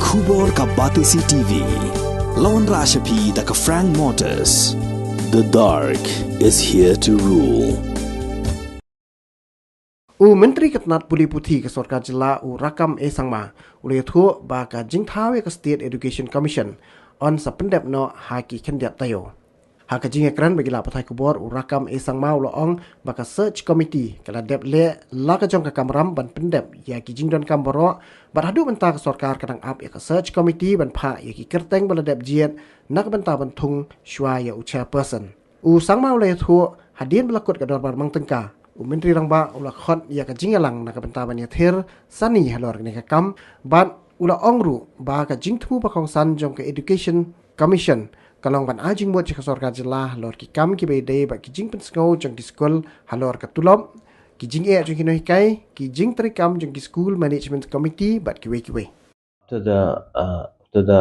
Khubor ka Batisi TV. Lawan Rashapi da ka Frank Motors. The dark is here to rule. Menteri Ketnat Puli Putih ke Sorkar Jela rakam sangma uleh thu ba ka jingthawe ke State Education Commission on sapendep no haki Khyndiat Taïew. Haka jing ekran bagi la patai kubor rakam sangma uloong ba ka search committee kala dep le la ka jong ka kamram ban pendep ya ki jing don kamboro bar hadu benta ke Sorkar kadang ap ya ka search committee ban pha ya ki kerteng bala dep jiet nak benta ban Thung shwa ya Chairperson. Sangma uleh thu hadin belakut ka dorbar mang tengka Menteri Rangba ulah khot ya ka jingalang nak benta ban yathir sani halor ni ka kam ban ulah ongru ba ka jingthu ba khong san jong ka Education Commission kalong ban ajing buat ka Sorkar Jela halor ki kam ki bede ba ki jing pensngau jong ki school halor ka tulop ki jing e jong ki noi kai ki jing trikam jong ki school management committee bat ki we After the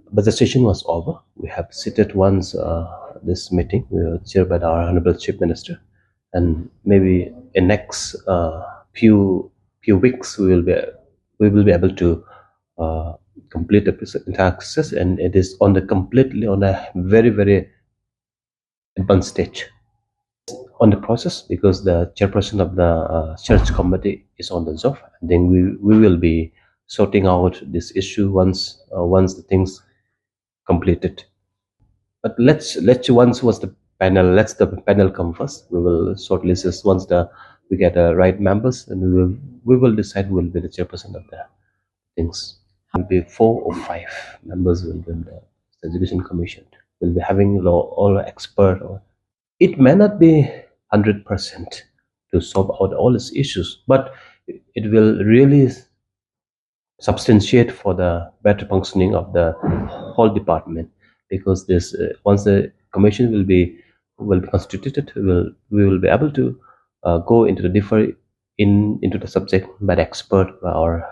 budget session was over, we have seated once this meeting. We were chaired by our Honorable Chief Minister. And maybe in next few weeks we will be able to complete the entire process, and it is completely on a very advanced stage on the process, because the chairperson of the search committee is on the job. And then we will be sorting out this issue once the things completed. But let's the panel come first. We will shortlist this once we get the right members, and we will decide who will be the chairperson of the things. It will be 4 or 5 members will be in the Education Commission. We'll be having all expert. It may not be 100% to solve out all these issues, but it will really substantiate for the better functioning of the whole department, because this once the commission will be constituted, we will be able to go into into the subject by the expert or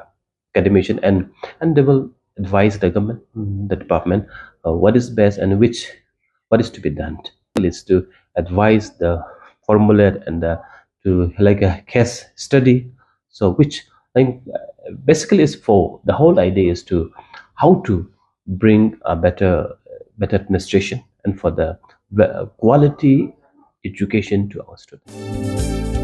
academician, and they will advise the government, the department, what is best and what is to be done. It's to advise the formulate and to like a case study. So which basically is for the whole idea is to how to bring a better administration and for the quality education to our students.